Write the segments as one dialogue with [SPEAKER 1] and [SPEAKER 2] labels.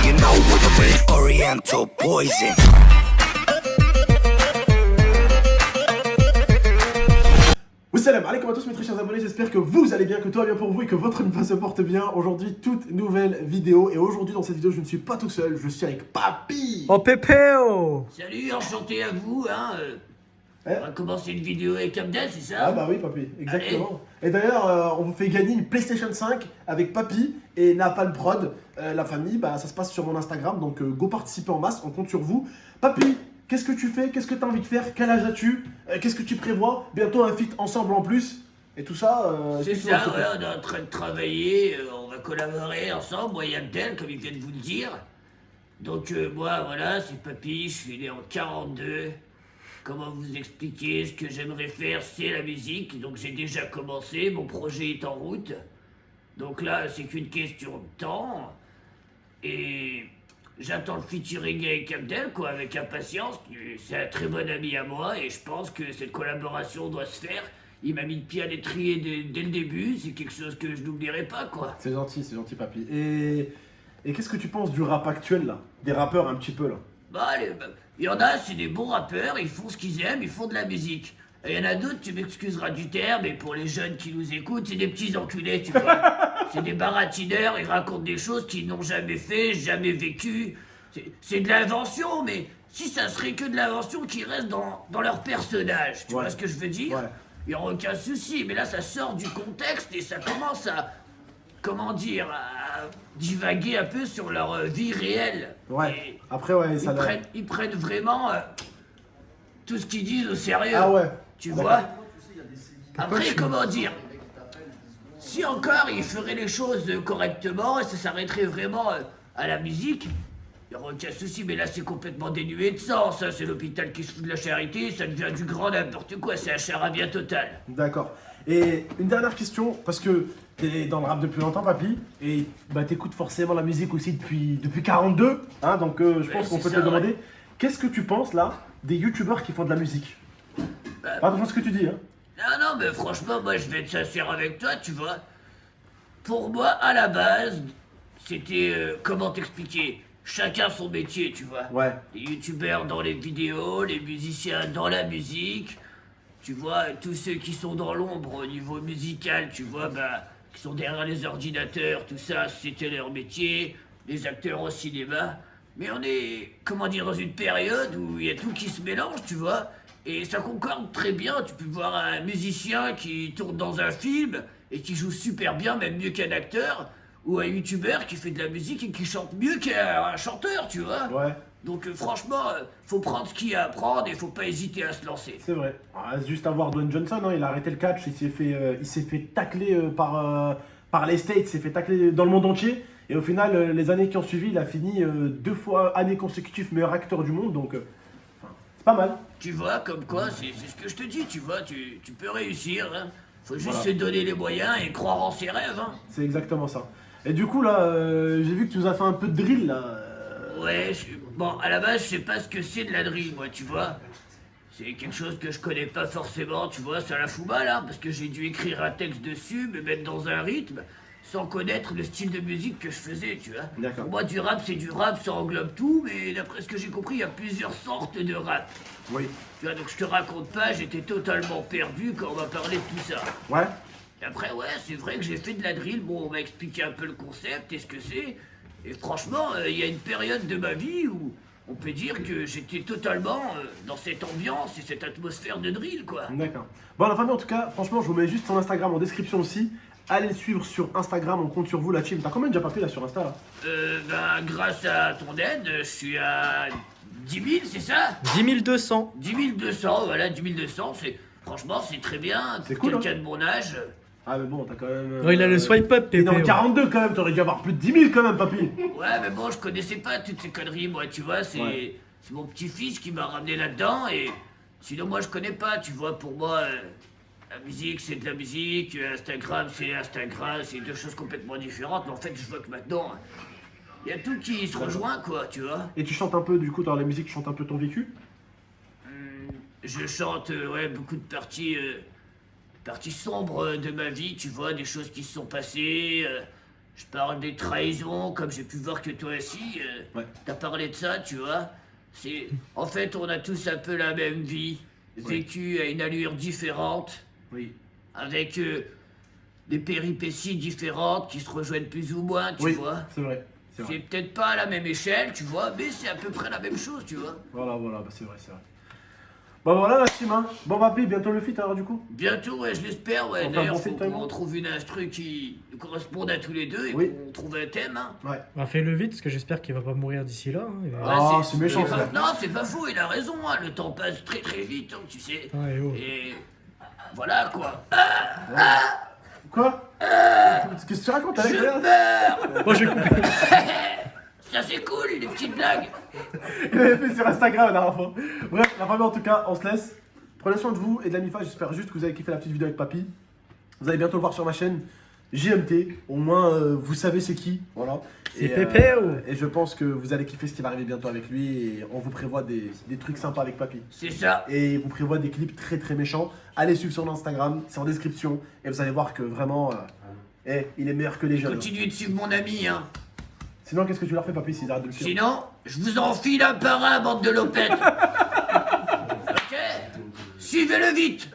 [SPEAKER 1] you know what I mean? Oriental poison.
[SPEAKER 2] Salam alaikum à tous mes très chers abonnés, j'espère que vous allez bien, que tout va bien pour vous et que votre vie se porte bien. Aujourd'hui, toute nouvelle vidéo et aujourd'hui dans cette vidéo je ne suis pas tout seul, je suis avec Papy.
[SPEAKER 3] Oh Pépéo.
[SPEAKER 4] Salut, enchanté à vous, hein. On va commencer une vidéo avec Abdel, c'est ça?
[SPEAKER 2] Ah bah oui Papy, exactement. Et d'ailleurs on vous fait gagner une PlayStation 5 avec Papy et Napalm Prod. La famille, bah ça se passe sur mon Instagram, donc go participer en masse, on compte sur vous. Papy, qu'est-ce que tu fais? Qu'est-ce que tu as envie de faire? Quel âge as-tu? Qu'est-ce que tu prévois? Bientôt un feat ensemble en plus. Et tout ça.
[SPEAKER 4] C'est ça, ouais, on est en train de travailler, on va collaborer ensemble, moi et Abdel, comme il vient de vous le dire. Donc moi, voilà, c'est Papy, je suis né en 42. Comment vous expliquer? Ce que j'aimerais faire, c'est la musique. Donc j'ai déjà commencé, mon projet est en route. Donc là, c'est qu'une question de temps. Et j'attends le featuring avec Abdel, quoi, avec impatience. C'est un très bon ami à moi et je pense que cette collaboration doit se faire. Il m'a mis le pied à l'étrier dès le début, c'est quelque chose que je n'oublierai pas, quoi.
[SPEAKER 2] C'est gentil Papy. Et qu'est-ce que tu penses du rap actuel là? Des rappeurs un petit peu là?
[SPEAKER 4] Bah, il y en a, c'est des bons rappeurs, ils font ce qu'ils aiment, ils font de la musique. Et il y en a d'autres, tu m'excuseras du terme, mais pour les jeunes qui nous écoutent, c'est des petits enculés, tu vois. C'est des baratineurs, ils racontent des choses qu'ils n'ont jamais fait, jamais vécu. C'est de l'invention, mais si ça serait que de l'invention qui reste dans leur personnage, tu vois ce que je veux dire?
[SPEAKER 2] Ouais.
[SPEAKER 4] Il n'y aura aucun souci, mais là ça sort du contexte et ça commence à, comment dire, à divaguer un peu sur leur vie réelle.
[SPEAKER 2] Ouais.
[SPEAKER 4] Et
[SPEAKER 2] Après ouais, ça
[SPEAKER 4] ils prennent vraiment tout ce qu'ils disent au sérieux.
[SPEAKER 2] Ah ouais.
[SPEAKER 4] Tu vois? Après, comment dire? Si encore ils feraient les choses correctement et ça s'arrêterait vraiment à la musique, il n'y aurait aucun souci, mais là c'est complètement dénué de sens, hein. C'est l'hôpital qui se fout de la charité, ça devient du grand n'importe quoi, c'est un charabia total.
[SPEAKER 2] D'accord. Et une dernière question, parce que t'es dans le rap depuis longtemps, Papy, et bah t'écoutes forcément la musique aussi depuis 42, hein, donc je pense qu'on peut te demander, qu'est-ce que tu penses là des youtubeurs qui font de la musique? Pas attention à ce que tu dis, hein.
[SPEAKER 4] Non, mais franchement, moi je vais être sincère avec toi, tu vois. Pour moi, à la base, c'était, comment t'expliquer? Chacun son métier, tu vois.
[SPEAKER 2] Ouais.
[SPEAKER 4] Les youtubeurs dans les vidéos, les musiciens dans la musique. Tu vois, tous ceux qui sont dans l'ombre au niveau musical, tu vois, bah, qui sont derrière les ordinateurs, tout ça, c'était leur métier. Les acteurs au cinéma. Mais on est, comment dire, dans une période où il y a tout qui se mélange, tu vois. Et ça concorde très bien. Tu peux voir un musicien qui tourne dans un film et qui joue super bien, même mieux qu'un acteur. Ou un youtubeur qui fait de la musique et qui chante mieux qu'un chanteur, tu vois.
[SPEAKER 2] Ouais.
[SPEAKER 4] Donc franchement, faut prendre ce qu'il y a à prendre et faut pas hésiter à se lancer.
[SPEAKER 2] C'est vrai. Ah, juste à voir Dwayne Johnson, hein, il a arrêté le catch, il s'est fait tacler par les States, il s'est fait tacler dans le monde entier. Et au final, les années qui ont suivi, il a fini 2 fois année consécutive meilleur acteur du monde, donc c'est pas mal.
[SPEAKER 4] Tu vois, comme quoi, c'est ce que je te dis, tu vois, tu peux réussir, hein. Faut juste se donner les moyens et croire en ses rêves, hein.
[SPEAKER 2] C'est exactement ça. Et du coup, là, j'ai vu que tu nous as fait un peu de drill, là.
[SPEAKER 4] Ouais, bon, à la base, je sais pas ce que c'est de la drill, moi, tu vois. C'est quelque chose que je connais pas forcément, tu vois, ça la fout mal, hein, parce que j'ai dû écrire un texte dessus, me mettre dans un rythme, sans connaître le style de musique que je faisais, tu vois.
[SPEAKER 2] D'accord.
[SPEAKER 4] Pour moi, du rap, c'est du rap, ça englobe tout, mais d'après ce que j'ai compris, il y a plusieurs sortes de rap.
[SPEAKER 2] Oui.
[SPEAKER 4] Tu vois, donc je te raconte pas, j'étais totalement perdu quand on m'a parlé de tout ça.
[SPEAKER 2] Ouais.
[SPEAKER 4] Et après, ouais, c'est vrai que j'ai fait de la drill, bon, on m'a expliqué un peu le concept et ce que c'est, et franchement, il y a une période de ma vie où on peut dire que j'étais totalement dans cette ambiance et cette atmosphère de drill, quoi.
[SPEAKER 2] D'accord. Bon, la famille, en tout cas, franchement, je vous mets juste son Instagram en description aussi. Allez le suivre sur Instagram, on compte sur vous, la team. T'as combien déjà Papy là sur Insta là?
[SPEAKER 4] Ben, grâce à ton aide, je suis à 10 000, c'est ça?
[SPEAKER 3] 10 200.
[SPEAKER 4] 10 200, voilà, 10 200, franchement, c'est très bien.
[SPEAKER 2] C'est
[SPEAKER 4] Pour
[SPEAKER 2] cool,
[SPEAKER 4] quelqu'un de mon âge.
[SPEAKER 2] Ah, mais bon, t'as quand même.
[SPEAKER 3] Oh, il a le swipe up,
[SPEAKER 2] T'es dans
[SPEAKER 3] Pépéo.
[SPEAKER 2] 42 quand même, t'aurais dû avoir plus de 10 000 quand même, Papy.
[SPEAKER 4] Ouais, mais bon, je connaissais pas toutes ces conneries, moi, tu vois, c'est mon petit-fils qui m'a ramené là-dedans, et sinon, moi, je connais pas, tu vois, pour moi, la musique, c'est de la musique, Instagram, c'est Instagram, c'est deux choses complètement différentes, mais en fait, je vois que maintenant, il y a tout qui se rejoint, quoi, tu vois.
[SPEAKER 2] Et tu chantes un peu, du coup, dans la musique, tu chantes un peu ton vécu?
[SPEAKER 4] Je chante, ouais, beaucoup de parties sombres de ma vie, tu vois, des choses qui se sont passées, Je parle des trahisons, comme j'ai pu voir que toi aussi,
[SPEAKER 2] Ouais.
[SPEAKER 4] t'as parlé de ça, tu vois. En fait, on a tous un peu la même vie, vécue à une allure différente,
[SPEAKER 2] Oui.
[SPEAKER 4] avec des péripéties différentes qui se rejoignent plus ou moins, tu
[SPEAKER 2] Oui,
[SPEAKER 4] vois.
[SPEAKER 2] c'est vrai. C'est
[SPEAKER 4] C'est
[SPEAKER 2] vrai.
[SPEAKER 4] peut-être pas à la même échelle, tu vois, mais c'est à peu près la même chose, tu vois.
[SPEAKER 2] Voilà, bah, c'est vrai, c'est vrai. Bon, voilà la team, hein. Bon, papy, bientôt le feat, alors, du coup.
[SPEAKER 4] Bientôt, ouais, je l'espère, ouais.
[SPEAKER 2] On fait un
[SPEAKER 4] D'ailleurs,
[SPEAKER 2] bon
[SPEAKER 4] faut
[SPEAKER 2] feat, toi et moi
[SPEAKER 4] qu'on trouve une instru qui nous corresponde à tous les deux et
[SPEAKER 2] Oui.
[SPEAKER 4] qu'on trouve un thème, hein.
[SPEAKER 2] Ouais.
[SPEAKER 3] Bah, fais-le vite, parce que j'espère qu'il va pas mourir d'ici là. Hein.
[SPEAKER 2] Ah, c'est méchant,
[SPEAKER 4] pas-
[SPEAKER 2] ça.
[SPEAKER 4] Non, c'est pas faux, il a raison, hein. Le temps passe très très vite, hein, tu sais.
[SPEAKER 3] Ouais, oh.
[SPEAKER 4] Et voilà, quoi.
[SPEAKER 2] Quoi Qu'est-ce que tu racontes avec
[SPEAKER 4] Je
[SPEAKER 2] rien
[SPEAKER 4] meurs.
[SPEAKER 3] Moi, je vais couper.
[SPEAKER 4] Ça, c'est cool, les petites blagues.
[SPEAKER 2] Il avait fait sur Instagram la dernière fois. Bref, la famille, en tout cas, on se laisse. Prenez soin de vous et de la MIFA. J'espère juste que vous avez kiffé la petite vidéo avec papy. Vous allez bientôt le voir sur ma chaîne JMT. Au moins, vous savez c'est qui. Voilà.
[SPEAKER 3] C'est
[SPEAKER 2] Et,
[SPEAKER 3] Pépéo.
[SPEAKER 2] et je pense que vous allez kiffer ce qui va arriver bientôt avec lui. Et on vous prévoit des trucs sympas avec papy.
[SPEAKER 4] C'est ça.
[SPEAKER 2] Et il vous prévoit des clips très très méchants. Allez suivre son Instagram, c'est en description. Et vous allez voir que vraiment, il est meilleur que les jeunes.
[SPEAKER 4] Continuez de suivre mon ami, hein.
[SPEAKER 2] Sinon, qu'est-ce que tu leur fais, papy, s'ils arrêtent de le suivre?
[SPEAKER 4] Sinon, je vous enfile un par un, bande de lopettes. Ok? Suivez-le vite.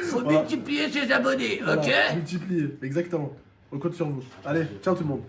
[SPEAKER 4] Faut
[SPEAKER 2] Voilà.
[SPEAKER 4] multiplier ses abonnés,
[SPEAKER 2] Voilà,
[SPEAKER 4] ok?
[SPEAKER 2] multipliez, exactement. On compte sur vous. Allez, ciao tout le monde.